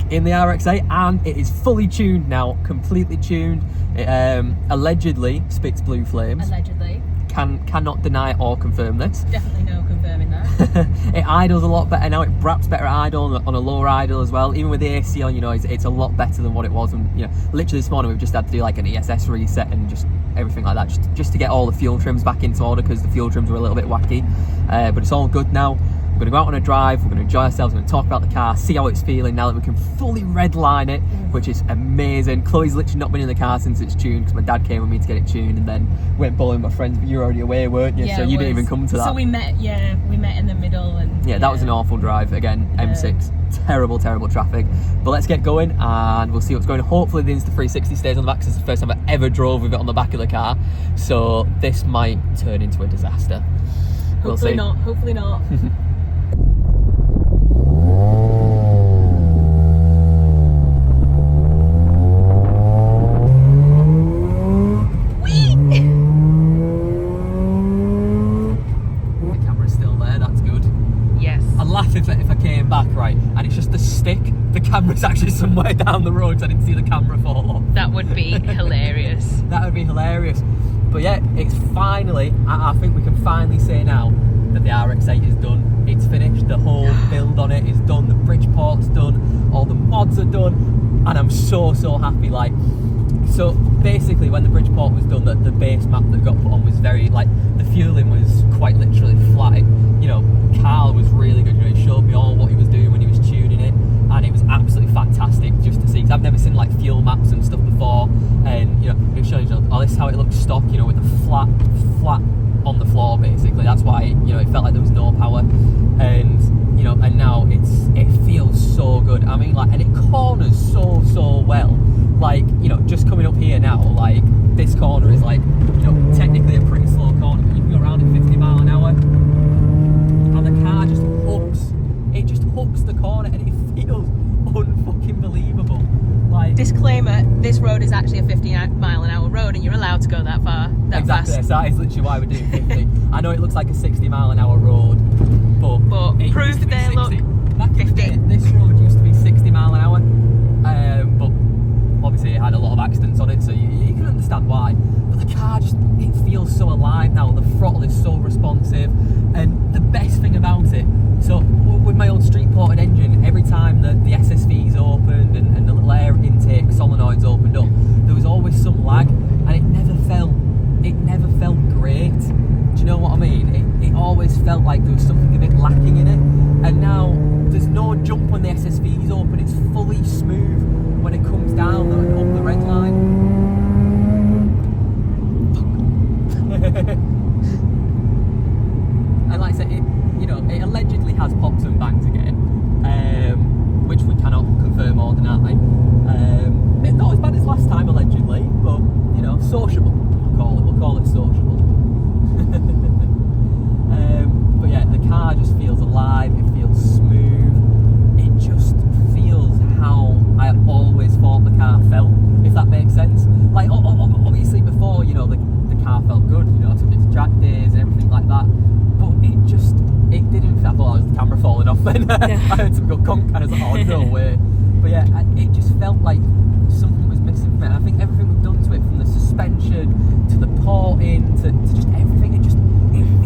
in the RX-8, and it is fully tuned now, completely tuned. It allegedly spits blue flames. Allegedly. Cannot deny or confirm this. Definitely no confirming that. It idles a lot better now. It raps better at idle on a lower idle as well. Even with the AC on, you know, it's a lot better than what it was. And you know, literally this morning we've just had to do like an ESS reset and just everything like that, just to get all the fuel trims back into order, because the fuel trims were a little bit wacky. But it's all good now. We're going to go out on a drive, we're going to enjoy ourselves, we're going to talk about the car, see how it's feeling now that we can fully redline it, which is amazing. Chloe's literally not been in the car since it's tuned, because my dad came with me to get it tuned, and then went bowling with my friends, but you were already away, weren't you? Yeah, so you didn't even come to that. So we met in the middle. And yeah, that was an awful drive. Again, M6, terrible traffic. But let's get going and we'll see what's going on. Hopefully the Insta360 stays on the back, because it's the first time I ever drove with it on the back of the car. So this might turn into a disaster. Hopefully not. Hopefully not. If I came back right and it's just the stick, the camera's actually somewhere down the road because I didn't see the camera fall off. That would be hilarious. That would be hilarious. But yeah, it's finally, I think we can finally say now that the RX-8 is done. It's finished. The whole build on it is done. The Bridgeport's done. All the mods are done. And I'm so happy. Like, so basically when the Bridgeport was done, the base map that got put on was very, like, the fueling was quite literally flat. You know, Carl was really good. You know, he showed me all what he was doing when he was tuning it, and it was absolutely fantastic just to see, because I've never seen like fuel maps and stuff before. And you know, he was showing, you know, oh, this is how it looks stock, you know, with the flat on the floor basically. That's why, you know, it felt like there was no power. And you know, and now it feels so good. I mean, like, and it corners so well. Like, you know, just coming up here now, like this corner is like, you know, technically a pretty slow corner, but you can go around at 50 miles an hour. And the car just hooks the corner, and it feels unfucking believable. Like, disclaimer, this road is actually a 50-mile-an-hour road, and you're allowed to go that far, that exactly, fast. That is literally why we're doing 50. I know it looks like a 60-mile-an-hour road, but it proof used to be there, 60. look, Back in the 50. day, this road used to be 60 mile an hour, but obviously it had a lot of accidents on it, so you can understand why. But the car it feels so alive now. The throttle is so responsive, and the best thing about it, so with my old street ported engine, every time the SSV's opened and the little air intake solenoids opened up, there was always some lag, and it never felt great. Do you know what I mean? It always felt like there was something a bit lacking in it. And now there's no jump when the SSV's open. It's fully smooth when it comes down up the red line. And like I said, it allegedly has pops and bangs again, which we cannot confirm or deny. It's not as bad as last time allegedly, but you know, sociable. We'll call it sociable. But yeah, the car just feels alive. It feels smooth. It just feels how I always thought the car felt, if that makes sense. Like, obviously before, you know, the car felt good. You know, I took it to track days and everything like that. But it didn't. I thought it was the camera falling off then. I heard some good conk and I was like, oh no way. But yeah, it just felt like something was missing from it. And I think everything we've done to it, from the suspension to the porting to just everything, it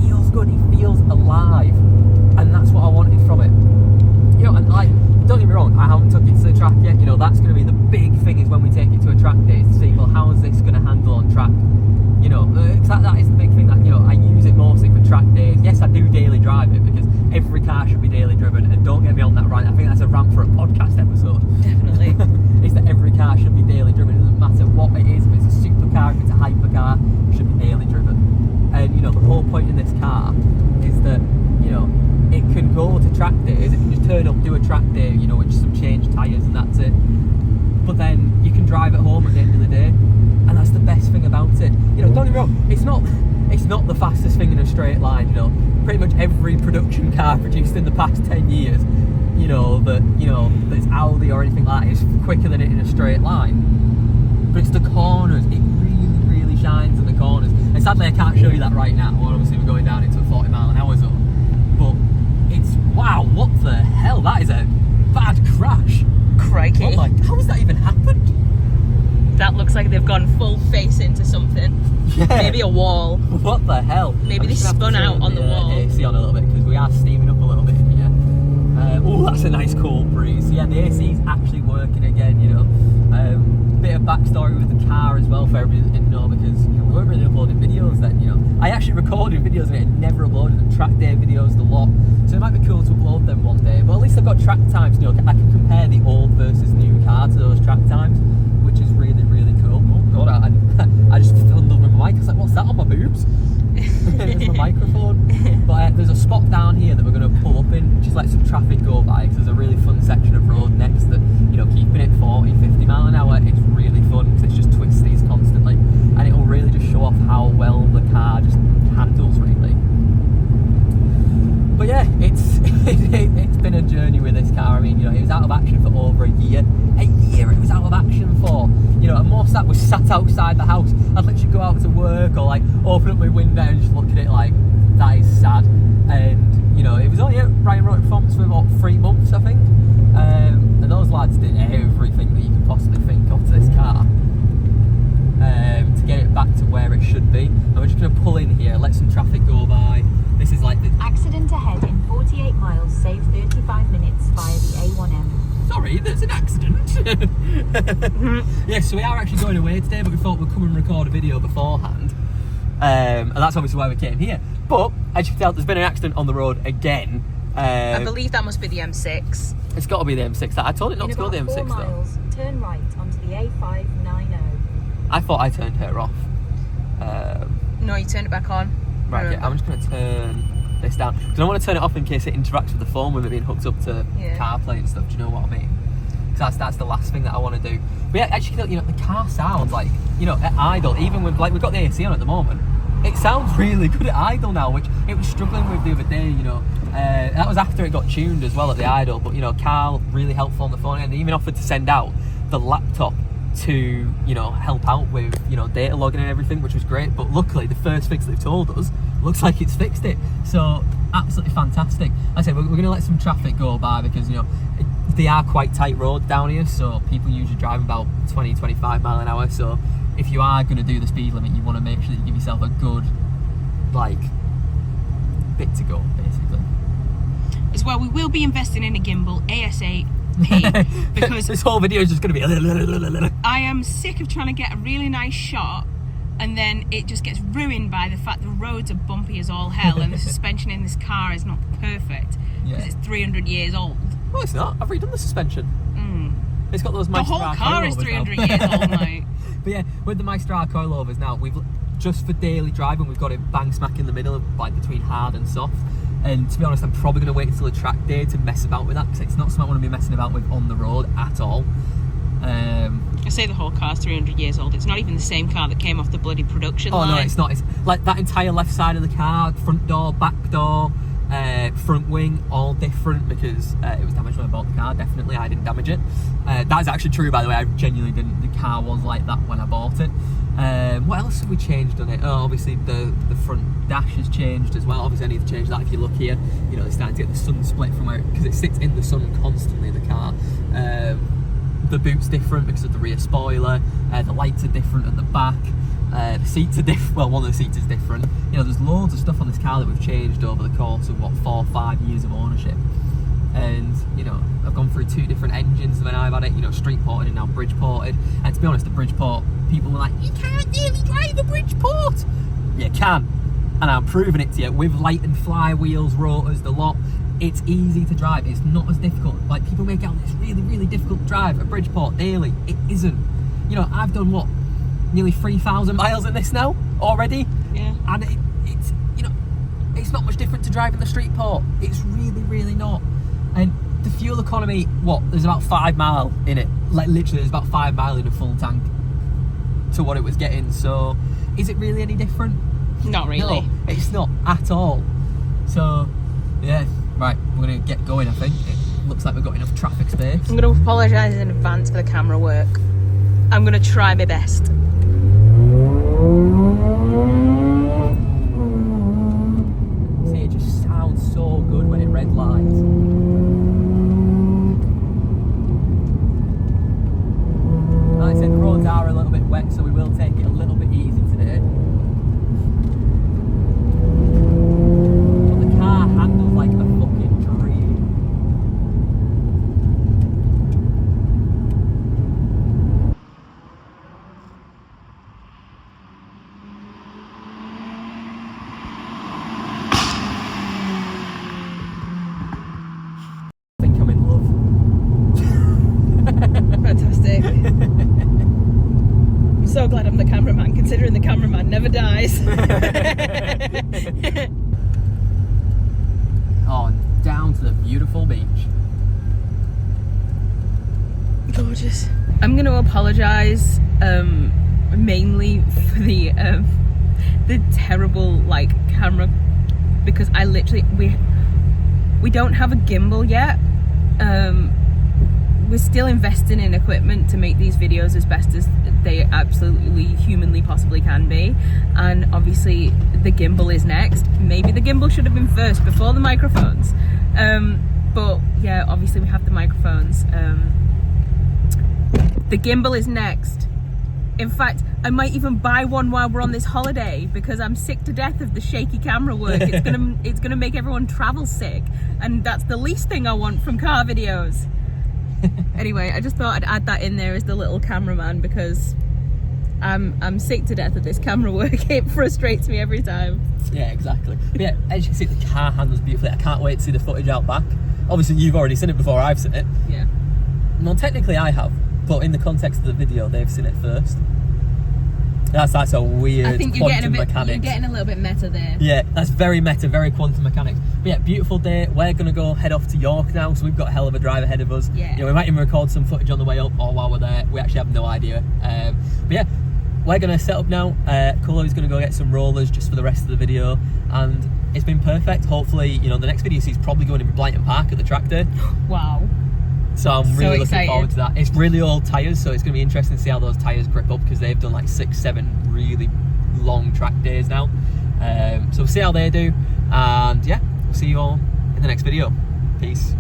feels good. It feels alive, and that's what I wanted from it. You know, and like, don't get me wrong, I haven't took it to the track yet. You know, that's going to be the big thing, is when we take it to a track day, to see, well, how is this going to handle on track? You know, that is the big thing, that, you know, I use it mostly for track days. Yes, I do daily drive it, because every car should be daily driven, and don't get me on that rant. I think that's a rant for a podcast episode. Definitely. Is that every car should be daily driven. It doesn't matter what it is, if it's a supercar, if it's a hypercar, it should be daily driven. And you know, the whole point in this car is that, you know, it can go to track days, it can just turn up, do a track day, you know, with just some changed tyres and that's it. But then you can drive it home at the end of the day, and that's the best thing about it. You know, don't get me wrong, it's not the fastest thing in a straight line. You know, pretty much every production car produced in the past 10 years, you know, that's Audi or anything like that, is quicker than it in a straight line. But it's the corners, it really shines in the corners. And sadly I can't show you that right now, obviously we're going down into a 40 mile an hour zone. But it's, wow, what the hell, that is a bad crash. Crikey. they've gone full face into something. Yeah. Maybe a wall. What the hell? Maybe they spun out on the wall. AC on a little bit because we are steaming up a little bit in here. Oh, that's a nice cool breeze. Yeah, the AC is actually working again, you know. Bit of backstory with the car as well for everybody that didn't know, because we weren't really uploading videos then, you know. I actually recorded videos of it and never uploaded them, track day videos, the lot. So it might be cool to upload them one day. But at least I've got track times, you know. I can compare the old versus new car to those track times, which is really, really cool. Oh god, I just fumbled with my mic. I was like, what's that on my boobs? It's my microphone. But there's a spot down here that we're going to pull up in, just let some traffic go by, because there's a really fun section of road next that, you know, keeping it 40, 50 mile an hour, it's really fun because it's just twisties constantly, and it will really just show off how well the car just handles, really. But yeah, it's been a journey with this car. I mean, you know, it was out of action for over a year it was out of action for, you know, and most of that was sat outside the house. I'd literally go out to work or like open up my window and just look at it like, that is sad. And, you know, it was only at Ryan Rotary for about 3 months, I think. And those lads did everything that you could possibly think of to this car to get it back to where it should be. And we're just going to pull in here, let some traffic go by. This is like the accident ahead in 48 miles, save 35 minutes via the A1M. Sorry, there's an accident. Yes, so we are actually going away today, but we thought we'd come and record a video beforehand. And that's obviously why we came here. But as you can tell, there's been an accident on the road again. I believe that must be the M6. It's got to be the M6. I told it not to go the M6 4 miles, though. turn right onto the A590. I thought I turned her off. No, you turned it back on. Right, okay, I'm just going to turn this down, because I want to turn it off in case it interacts with the phone with it being hooked up to CarPlay and stuff. Do you know what I mean? Because that's the last thing that I want to do. But yeah, actually, you know, the car sounds like, you know, at idle, even with, like, we've got the AC on at the moment, it sounds really good at idle now, which it was struggling with the other day, you know. That was after it got tuned as well at the idle, but, you know, Carl, really helpful on the phone, and they even offered to send out the laptop to, you know, help out with, you know, data logging and everything, which was great. But luckily, the first fix they've told us looks like it's fixed it, so absolutely fantastic. Like I said, we're going to let some traffic go by, because, you know, they are quite tight roads down here, so people usually drive about 20-25 mile an hour. So if you are going to do the speed limit, you want to make sure that you give yourself a good, like, bit to go, basically. As well, we will be investing in a gimbal ASAP, because this whole video is just going to be I am sick of trying to get a really nice shot and then it just gets ruined by the fact the roads are bumpy as all hell and the suspension in this car is not perfect because it's 300 years old. Well, it's not. I've redone the suspension. It's got those the whole car is 300 years old now. But yeah, with the Mazda coilovers now, we've just for daily driving, we've got it bang smack in the middle of, like, between hard and soft. And to be honest, I'm probably going to wait until a track day to mess about with that, because it's not something I want to be messing about with on the road at all. I say the whole car's 300 years old. It's not even the same car that came off the bloody production line. Oh no, it's not. It's like that entire left side of the car, front door, back door, front wing, all different, because it was damaged when I bought the car. Definitely, I didn't damage it. That is actually true, by the way. I genuinely didn't. The car was like that when I bought it. What else have we changed on it? Oh, obviously the front dash has changed as well. Obviously I need to change that. If you look here, you know, they're starting to get the sun split from where, because it sits in the sun constantly, the car. The boot's different because of the rear spoiler. The lights are different at the back. The seats are different. Well, one of the seats is different. You know, there's loads of stuff on this car that we've changed over the course of, what, 4 or 5 years of ownership. And, you know, I've gone through 2 different engines when I've had it, you know, street ported and now Bridgeported. And to be honest, the Bridgeport, people were like, you can't really drive a Bridgeport. You can. And I'm proving it to you with light and flywheels, rotors, the lot. It's easy to drive. It's not as difficult. Like, people make out it's really, really difficult to drive a Bridgeport daily. It isn't. You know, I've done, what, nearly 3,000 miles in this now already? Yeah. And it's, you know, it's not much different to driving the street port. It's really, really not. And the fuel economy, what, there's about 5 mile in it. Like, literally, there's about 5 mile in a full tank to what it was getting. So, is it really any different? Not really. No, it's not at all. So, yeah. Right, we're going to get going, I think. It looks like we've got enough traffic space. I'm going to apologise in advance for the camera work. I'm going to try my best. See, it just sounds so good when it red lights. Like I said, the roads are a little bit wet, so we fantastic. I'm so glad I'm the cameraman, considering the cameraman never dies. Oh, down to the beautiful beach. Gorgeous. I'm going to apologise mainly for the terrible like camera, because I literally we don't have a gimbal yet. We're still investing in equipment to make these videos as best as they absolutely humanly possibly can be, and obviously the gimbal is next. Maybe the gimbal should have been first before the microphones, but yeah, obviously we have the microphones. The gimbal is next. In fact, I might even buy one while we're on this holiday, because I'm sick to death of the shaky camera work. It's gonna make everyone travel sick, and that's the least thing I want from car videos. Anyway, I just thought I'd add that in there as the little cameraman, because I'm sick to death of this camera work. It frustrates me every time. Yeah, exactly. But yeah, as you can see, the car handles beautifully. I can't wait to see the footage out back. Obviously, you've already seen it before I've seen it. Yeah. Well, technically I have, but in the context of the video, they've seen it first. That's a weird I think you're quantum mechanics. You're getting a little bit meta there. Yeah, that's very meta, very quantum mechanics. But yeah, beautiful day. We're going to go head off to York now, so we've got a hell of a drive ahead of us. Yeah. You know, we might even record some footage on the way up or while we're there. We actually have no idea. But yeah, we're going to set up now. Chloe's going to go get some rollers just for the rest of the video, and it's been perfect. Hopefully, you know, the next video she's probably going to be Blyton Park at the track day. Wow. So I'm really looking excited. forward to that. It's really old tyres, so it's going to be interesting to see how those tyres grip up, because they've done like 6-7 really long track days now. So we'll see how they do, and yeah, we'll see you all in the next video. Peace.